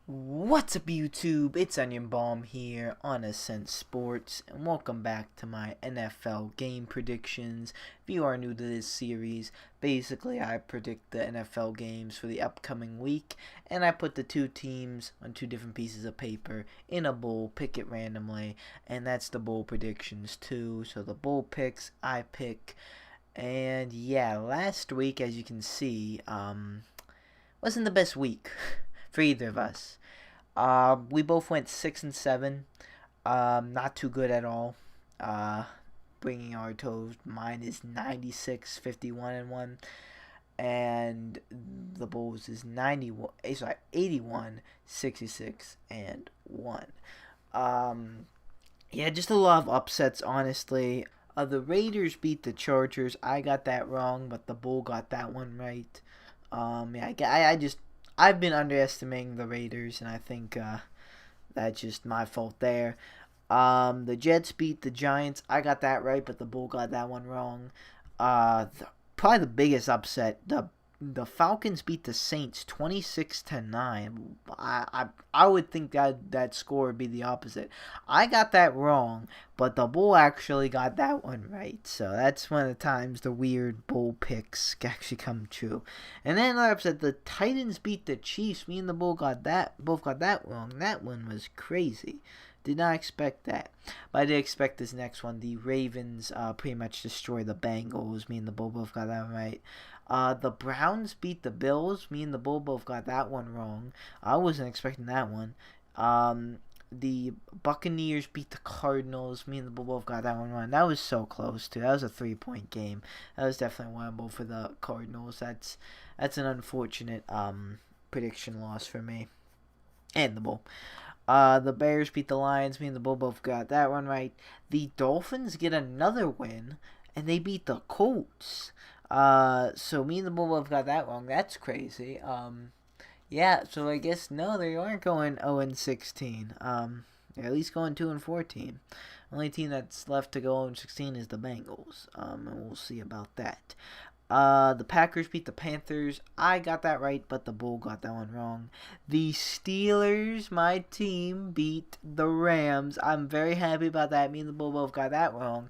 What's up, YouTube? It's Onion Bomb here on Ascent Sports, and welcome back to my NFL game predictions. If you are new to this series, basically I predict the NFL games for the upcoming week, and I put the two teams on two different pieces of paper in a bowl, pick it randomly, and that's the bowl predictions too. So the bowl picks, I pick, and yeah, last week, as you can see, wasn't the best week for either of us. We both went 6-7. Not too good at all. Uh, Bringing our totals. Mine is 96, 51 and 1, and the Bulls is 81, 66 and 1. Yeah, just a lot of upsets, honestly. The Raiders beat the Chargers. I got that wrong, but the Bull got that one right. Yeah, I've been underestimating the Raiders, and I think that's just my fault there. The Jets beat the Giants. I got that right, but the Bull got that one wrong. Probably the biggest upset. The Falcons beat the Saints 26-9. I would think that score would be the opposite. I got that wrong, but the Bull actually got that one right. So that's one of the times the weird Bull picks actually come true. And then another upset, the Titans beat the Chiefs. Me and the Bull both got that wrong. That one was crazy. Did not expect that. But I did expect this next one. The Ravens pretty much destroy the Bengals. Me and the Bull both got that right. The Browns beat the Bills. Me and the Bull both got that one wrong. I wasn't expecting that one. The Buccaneers beat the Cardinals. Me and the Bull both got that one wrong. That was so close, too. That was a 3-point game. That was definitely winnable for the Cardinals. That's an unfortunate prediction loss for me and the Bull. The Bears beat the Lions. Me and the Bull both got that one right. The Dolphins get another win, and they beat the Colts. So me and the Bull both got that wrong. That's crazy. Yeah, so I guess, no, they aren't going 0-16. They're at least going 2-14. Only team that's left to go 0-16 is the Bengals. And we'll see about that. The Packers beat the Panthers. I got that right, but the Bull got that one wrong. The Steelers, my team, beat the Rams. I'm very happy about that. Me and the Bull both got that wrong.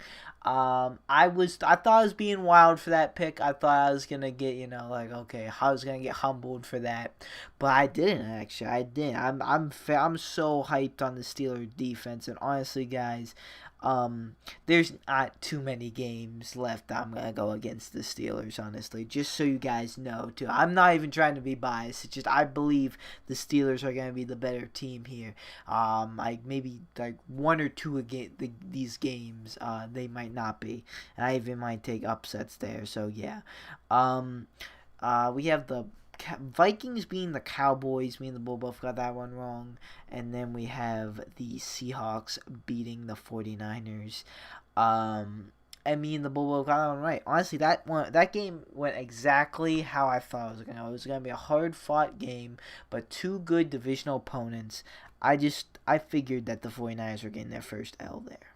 I thought I was being wild for that pick. I thought I was gonna get, okay, I was gonna get humbled for that, but I didn't actually. I didn't. I'm so hyped on the Steelers defense, and honestly, guys, there's not too many games left I'm going to go against the Steelers, honestly. Just so you guys know, too. I'm not even trying to be biased. It's just I believe the Steelers are going to be the better team here. Maybe one or two of these games, they might not be. And I even might take upsets there. So, yeah. We have the Vikings being the Cowboys. Me and the Bull both got that one wrong. And then we have the Seahawks beating the 49ers. And me and the Bull both got that one right. Honestly, that game went exactly how I thought it was going to go. It was going to be a hard-fought game, but two good divisional opponents. I figured that the 49ers were getting their first L there.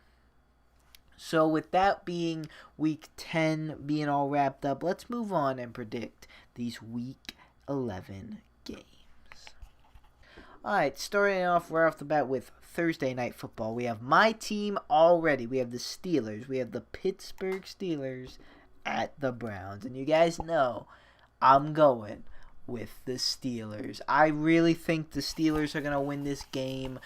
So with that being week 10 being all wrapped up, let's move on and predict these week 11 games. Alright, starting off right off the bat with Thursday Night Football. We have my team already. We have the Steelers. We have the Pittsburgh Steelers at the Browns. And you guys know I'm going with the Steelers. I really think the Steelers are going to win this game.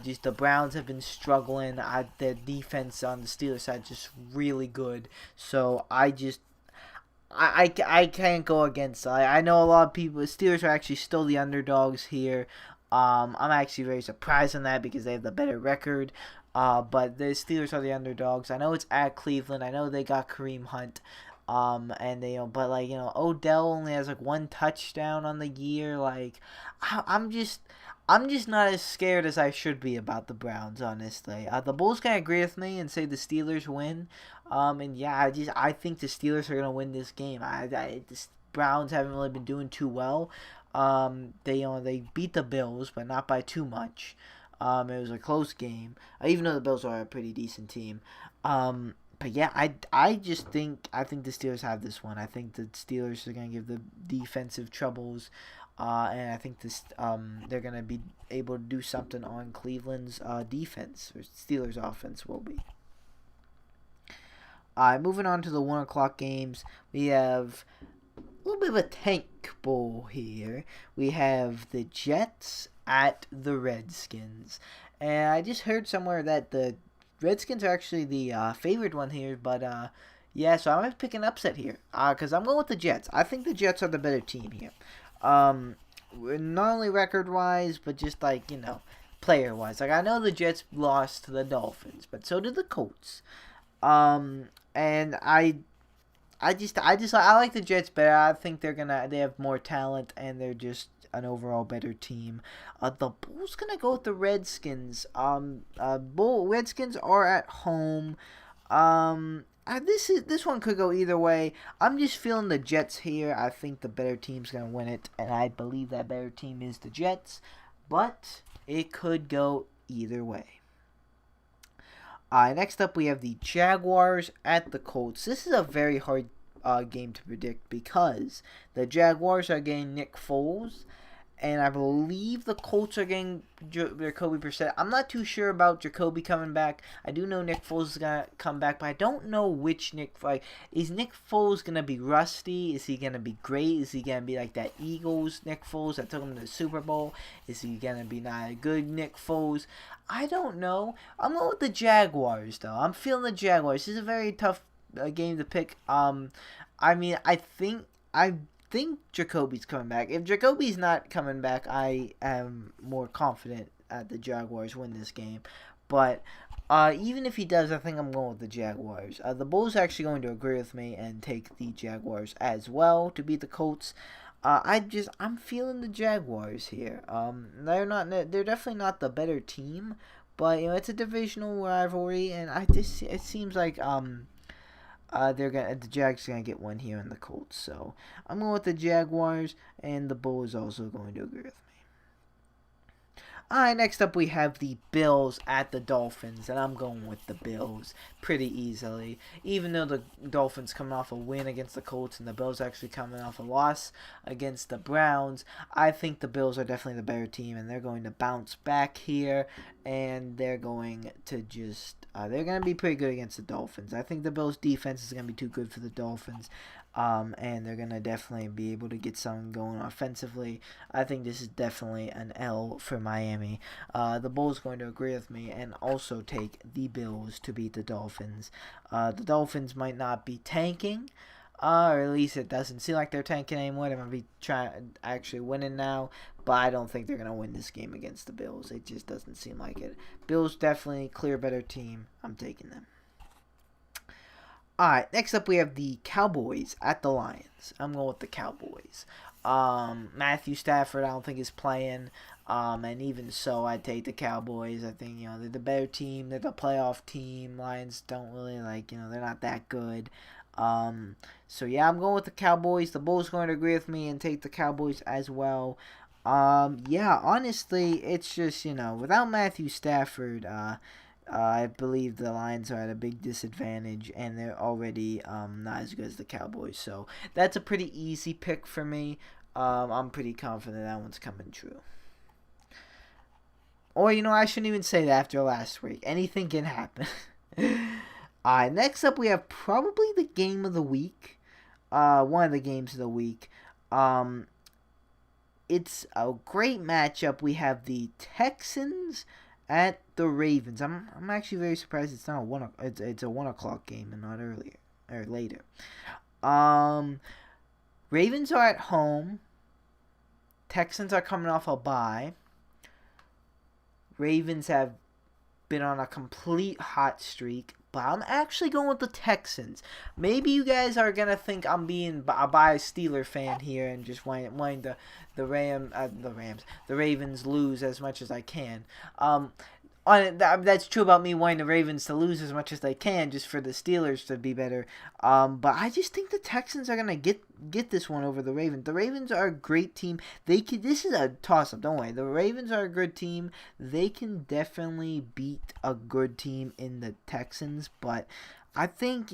Just the Browns have been struggling. The defense on the Steelers side is just really good. So I can't go against. I know a lot of people. The Steelers are actually still the underdogs here. I'm actually very surprised on that because they have the better record. But the Steelers are the underdogs. I know it's at Cleveland. I know they got Kareem Hunt. Odell only has one touchdown on the year. I'm just not as scared as I should be about the Browns, honestly. The Bulls can agree with me and say the Steelers win. I think the Steelers are gonna win this game. The Browns haven't really been doing too well. They beat the Bills, but not by too much. It was a close game, even though the Bills are a pretty decent team. But yeah, I think the Steelers have this one. I think the Steelers are gonna give the defensive troubles And I think this they're gonna be able to do something on Cleveland's defense, or Steelers' offense will be. Moving on to the 1 o'clock games, we have a little bit of a tank bowl here. We have the Jets at the Redskins, and I just heard somewhere that the Redskins are actually the favored one here, but yeah, so I'm pick an upset here because I'm going with the Jets. I think the Jets are the better team here. Not only record wise, but just like player wise. Like I know the Jets lost to the Dolphins, but so did the Colts. And I like the Jets better. I think they have more talent and they're just an overall better team. The Bulls gonna go with the Redskins. Redskins are at home. This one could go either way. I'm just feeling the Jets here. I think the better team's gonna win it, and I believe that better team is the Jets. But it could go either way. Next up, we have the Jaguars at the Colts. This is a very hard game to predict because the Jaguars are getting Nick Foles, and I believe the Colts are getting Jacoby Brissett. I'm not too sure about Jacoby coming back. I do know Nick Foles is going to come back, but I don't know which is Nick Foles going to be rusty? Is he going to be great? Is he going to be like that Eagles Nick Foles that took him to the Super Bowl? Is he going to be not a good Nick Foles? I don't know. I'm going with the Jaguars, though. I'm feeling the Jaguars. This is a very tough game to pick. I think Jacoby's coming back. If Jacoby's not coming back, I am more confident that the Jaguars win this game. But even if he does, I think I'm going with the Jaguars. The Bulls are actually going to agree with me and take the Jaguars as well to beat the Colts. I'm feeling the Jaguars here. They're definitely not the better team, but it's a divisional rivalry, and it seems like the Jags are gonna get one here in the Colts. So I'm going with the Jaguars, and the Bulls also going to agree with me. Alright, next up we have the Bills at the Dolphins, and I'm going with the Bills pretty easily. Even though the Dolphins coming off a win against the Colts and the Bills actually coming off a loss against the Browns, I think the Bills are definitely the better team, and they're going to bounce back here, and they're going to they're going to be pretty good against the Dolphins. I think the Bills' defense is going to be too good for the Dolphins. And they're going to definitely be able to get something going offensively. I think this is definitely an L for Miami. The Bulls going to agree with me and also take the Bills to beat the Dolphins. The Dolphins might not be tanking, or at least it doesn't seem like they're tanking anymore. They're going to be actually winning now, but I don't think they're going to win this game against the Bills. It just doesn't seem like it. Bills definitely clear better team. I'm taking them. Alright, next up we have the Cowboys at the Lions. I'm going with the Cowboys. Matthew Stafford I don't think is playing. And even so, I take the Cowboys. I think, they're the better team. They're the playoff team. Lions don't really they're not that good. So yeah, I'm going with the Cowboys. The Bulls going to agree with me and take the Cowboys as well. Yeah, honestly, it's just, without Matthew Stafford, I believe the Lions are at a big disadvantage, and they're already not as good as the Cowboys. So that's a pretty easy pick for me. I'm pretty confident that one's coming true. Or, I shouldn't even say that after last week. Anything can happen. Alright, next up we have probably the game of the week. One of the games of the week. It's a great matchup. We have the Texans at the Ravens. I'm actually very surprised it's not it's a 1:00 game and not earlier or later. Ravens are at home. Texans are coming off a bye. Ravens have been on a complete hot streak, but I'm actually going with the Texans. Maybe you guys are gonna think I'm being a biased Steeler fan here and just wanting the Ravens lose as much as I can. That's true about me wanting the Ravens to lose as much as they can, just for the Steelers to be better. But I just think the Texans are gonna get this one over the Ravens. The Ravens are a great team. This is a toss-up. Don't worry. The Ravens are a good team. They can definitely beat a good team in the Texans. But I think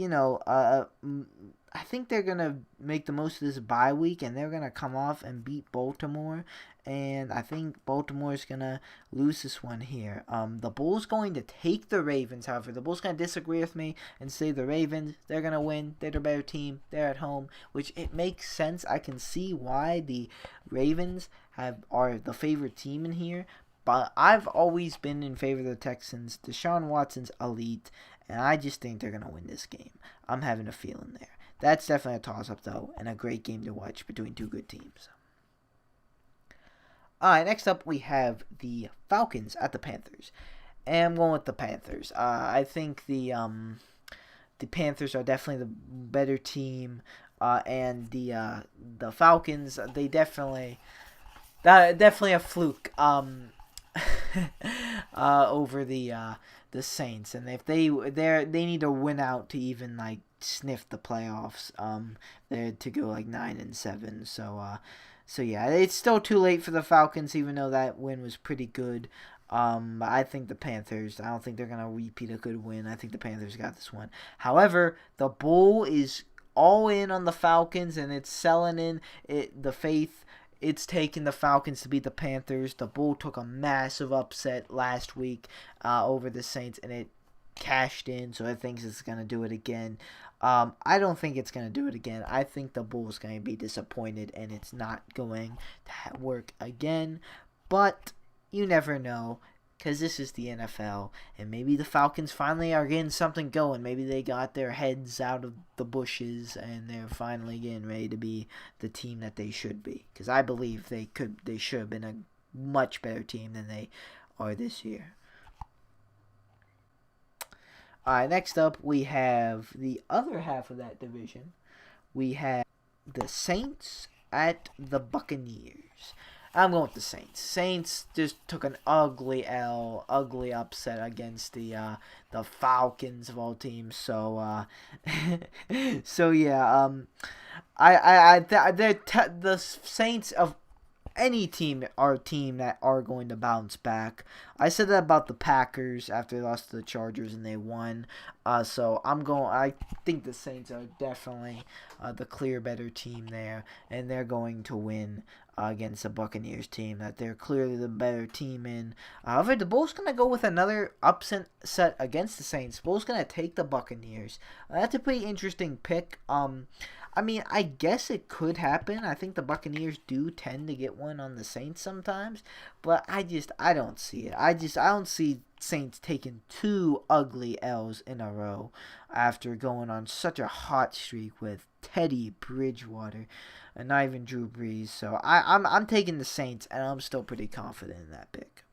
I think they're gonna make the most of this bye week, and they're gonna come off and beat Baltimore. And I think Baltimore is gonna lose this one here. The Bulls going to take the Ravens. However, the Bulls gonna disagree with me and say the Ravens, they're gonna win. They're the better team. They're at home, which it makes sense. I can see why the Ravens are the favorite team in here. But I've always been in favor of the Texans. Deshaun Watson's elite, and I just think they're gonna win this game. I'm having a feeling there. That's definitely a toss-up, though, and a great game to watch between two good teams. Alright, next up we have the Falcons at the Panthers. And I'm going with the Panthers. I think the Panthers are definitely the better team. And the Falcons, they definitely a fluke over the Saints. And if they need to win out to even like sniff the playoffs. They're to go like 9-7. So yeah, it's still too late for the Falcons, even though that win was pretty good. I think the Panthers, I don't think they're going to repeat a good win. I think the Panthers got this one. However, the Bull is all in on the Falcons, and it's selling in the faith. It's taking the Falcons to beat the Panthers. The Bull took a massive upset last week over the Saints, and it cashed in, so it thinks it's going to do it again. I don't think it's going to do it again. I think the Bulls going to be disappointed, and it's not going to work again. But you never know, because this is the NFL, and maybe the Falcons finally are getting something going. Maybe they got their heads out of the bushes, and they're finally getting ready to be the team that they should be. Because I believe they should have been a much better team than they are this year. Alright, next up we have the other half of that division. We have the Saints at the Buccaneers. I'm going with the Saints. Saints just took an ugly upset against the Falcons of all teams. So yeah, the Saints of any team are a team that are going to bounce back. I said that about the Packers after they lost to the Chargers and they won. So I think the Saints are definitely the clear better team there, and they're going to win against the Buccaneers team that they're clearly the better team in. However, the Bulls going to go with another upset against the Saints. Bulls going to take the Buccaneers. That's a pretty interesting pick. I mean, I guess it could happen. I think the Buccaneers do tend to get one on the Saints sometimes, but I don't see it. I don't see Saints taking two ugly L's in a row after going on such a hot streak with Teddy Bridgewater and not even Drew Brees. So I'm taking the Saints, and I'm still pretty confident in that pick.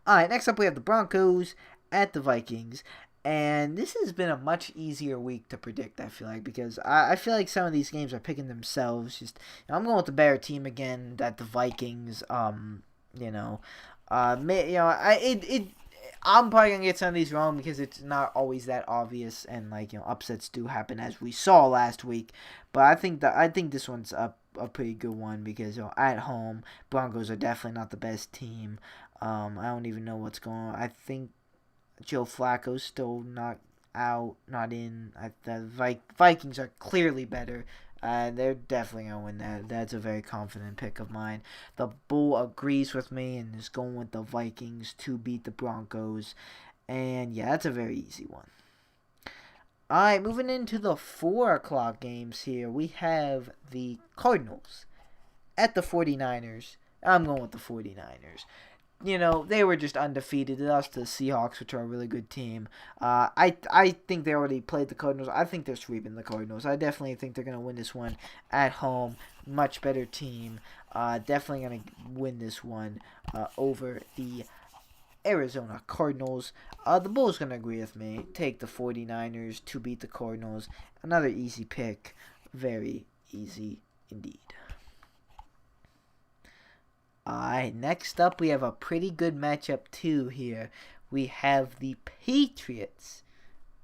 All right, next up we have the Broncos at the Vikings. And this has been a much easier week to predict, I feel like, because I feel like some of these games are picking themselves. I'm going with the better team again, that the Vikings, I'm probably gonna get some of these wrong because it's not always that obvious, and upsets do happen as we saw last week. But I think this one's a pretty good one because at home, Broncos are definitely not the best team. I don't even know what's going on. I think Joe Flacco's still not in. The Vikings are clearly better. They're definitely going to win that. That's a very confident pick of mine. The Bull agrees with me and is going with the Vikings to beat the Broncos. And yeah, that's a very easy one. Alright, moving into the 4 o'clock games here. We have the Cardinals at the 49ers. I'm going with the 49ers. They were just undefeated. They lost to the Seahawks, which are a really good team. I think they already played the Cardinals. I think they're sweeping the Cardinals. I definitely think they're going to win this one at home. Much better team. Definitely going to win this one over the Arizona Cardinals. The Bulls going to agree with me. Take the 49ers to beat the Cardinals. Another easy pick. Very easy indeed. Alright, next up we have a pretty good matchup too here. We have the Patriots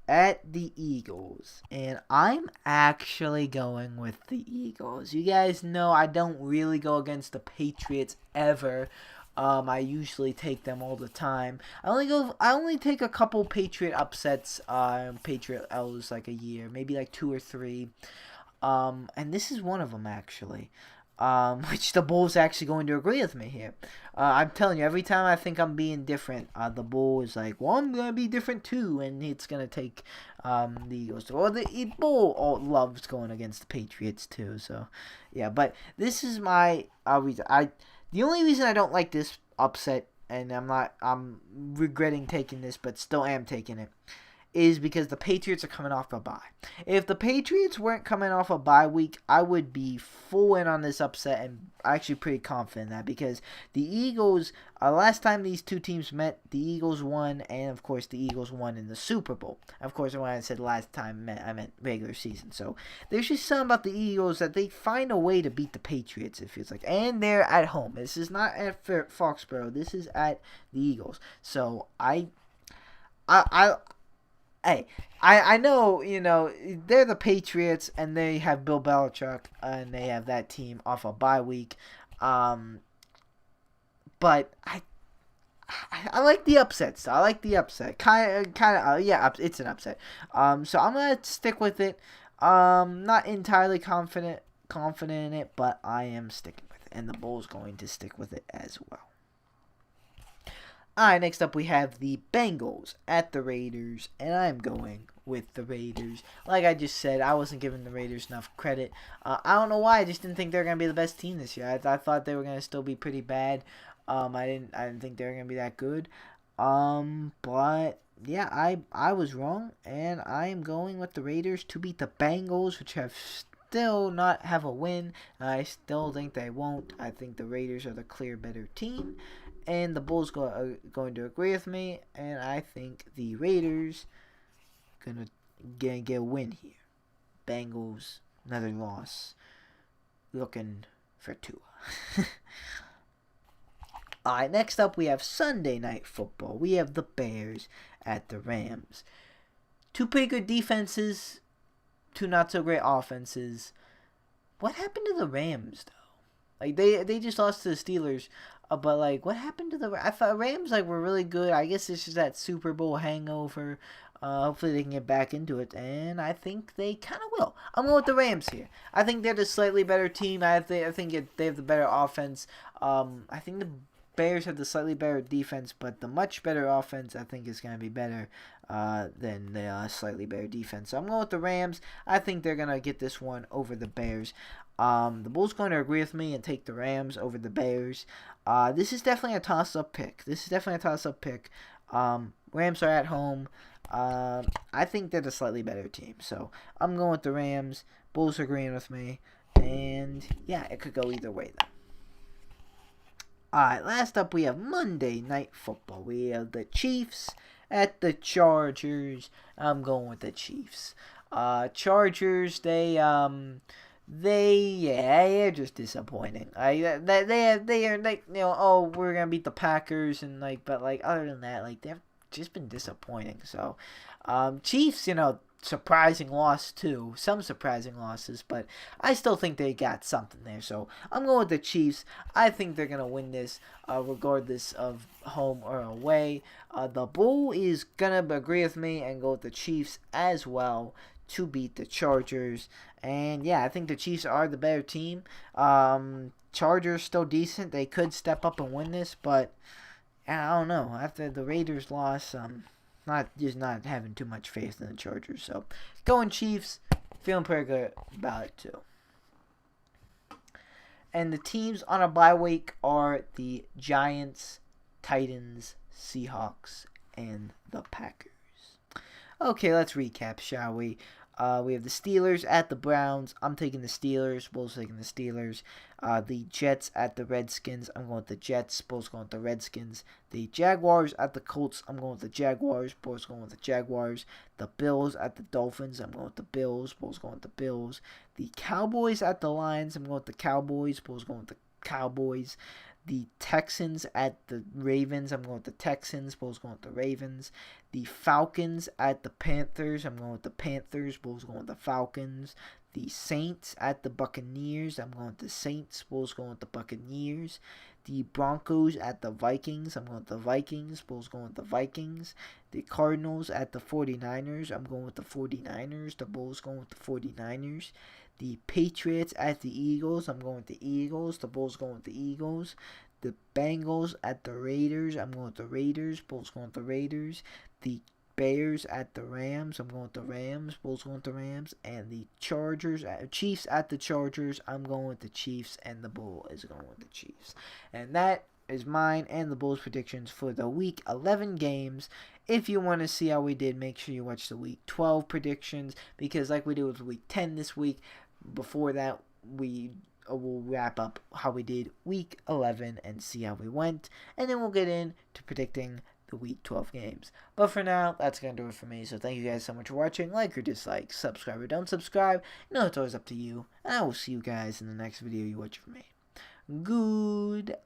at the Eagles. And I'm actually going with the Eagles. You guys know I don't really go against the Patriots ever. I usually take them all the time. I only take a couple Patriot upsets, Patriot L's like a year, maybe like 2 or 3. And this is one of them actually. Which the Bulls actually going to agree with me here. I'm telling you, every time I think I'm being different, the Bull is like, well, I'm gonna be different too, and it's gonna take the Eagles. Or the Bull loves going against the Patriots too. So, yeah. But this is my reason. The only reason I don't like this upset, and I'm regretting taking this, but still am taking it, is because the Patriots are coming off a bye. If the Patriots weren't coming off a bye week, I would be full in on this upset and actually pretty confident in that, because the Eagles, last time these two teams met, the Eagles won, and of course the Eagles won in the Super Bowl. Of course, when I said last time, I meant regular season. So there's just something about the Eagles that they find a way to beat the Patriots, it feels like. And they're at home. This is not at Foxborough. This is at the Eagles. So Hey, I know, they're the Patriots, and they have Bill Belichick, and they have that team off a bye week. But I like the upsets. I like the upset. Yeah, it's an upset. So I'm gonna stick with it. Not entirely confident in it, but I am sticking with it, and the Bulls going to stick with it as well. Alright, next up we have the Bengals at the Raiders, and I'm going with the Raiders. Like I just said, I wasn't giving the Raiders enough credit. I don't know why. I just didn't think they were going to be the best team this year. I thought they were going to still be pretty bad. I didn't think they were going to be that good. But yeah, I was wrong, and I am going with the Raiders to beat the Bengals, which have still not have a win. I still think they won't. I think the Raiders are the clear better team, and the Bulls are going to agree with me, and I think the Raiders gonna get a win here. Bengals, another loss. Looking for Tua. Alright, next up we have Sunday Night Football. We have the Bears at the Rams. Two pretty good defenses, two not so great offenses. What happened to the Rams though? Like they just lost to the Steelers, but like what happened to the? I thought Rams were really good. I guess it's just that Super Bowl hangover. Hopefully they can get back into it, and I think they kind of will. I'm going with the Rams here. I think they're the slightly better team. I think they have the better offense. I think the Bears have the slightly better defense, but the much better offense I think is going to be better than the slightly better defense. So I'm going with the Rams. I think they're going to get this one over the Bears. The Bulls going to agree with me and take the Rams over the Bears. This is definitely a toss-up pick. Rams are at home. I think they're the slightly better team. So I'm going with the Rams. Bulls are agreeing with me. And yeah, it could go either way though. Alright, last up we have Monday Night Football. We have the Chiefs at the Chargers. I'm going with the Chiefs. Chargers, they're just disappointing. We're gonna beat the Packers and but other than that, they've just been disappointing. So, Chiefs, surprising loss too. Some surprising losses, but I still think they got something there. So I'm going with the Chiefs. I think they're gonna win this, regardless of home or away. The Bull is gonna agree with me and go with the Chiefs as well to beat the Chargers. And yeah, I think the Chiefs are the better team. Chargers still decent. They could step up and win this, but I don't know. After the Raiders loss, not having too much faith in the Chargers. So going Chiefs, feeling pretty good about it too. And the teams on a bye week are the Giants, Titans, Seahawks, and the Packers. Okay, let's recap, shall we? We have the Steelers at the Browns. I'm taking the Steelers. Bulls taking the Steelers. The Jets at the Redskins. I'm going with the Jets. Bulls going with the Redskins. The Jaguars at the Colts. I'm going with the Jaguars. Bulls going with the Jaguars. The Bills at the Dolphins. I'm going with the Bills. Bulls going with the Bills. The Cowboys at the Lions. I'm going with the Cowboys. Bulls going with the Cowboys. The Texans at the Ravens. I'm going with the Texans. Bulls going with the Ravens. The Falcons at the Panthers. I'm going with the Panthers. Bulls going with the Falcons. The Saints at the Buccaneers. I'm going with the Saints. Bulls going with the Buccaneers. The Broncos at the Vikings. I'm going with the Vikings. Bulls going with the Vikings. The Cardinals at the 49ers. I'm going with the 49ers. The Bulls going with the 49ers. The Patriots at the Eagles. I'm going with the Eagles. The Bulls going with the Eagles. The Bengals at the Raiders. I'm going with the Raiders. Bulls going with the Raiders. The Bears at the Rams. I'm going with the Rams. Bulls going with the Rams. And the Chiefs at the Chargers. I'm going with the Chiefs, and the Bull is going with the Chiefs. And that is mine and the Bulls predictions for the Week 11 games. If you want to see how we did, make sure you watch the Week 12 predictions, because like we did with Week 10 this week, before that we will wrap up how we did Week 11 and see how we went, and then we'll get into predicting the Week 12 games. But for now, that's going to do it for me. So thank you guys so much for watching. Like or dislike, subscribe or don't subscribe. It's always up to you. And I will see you guys in the next video you watch from me. Goodbye.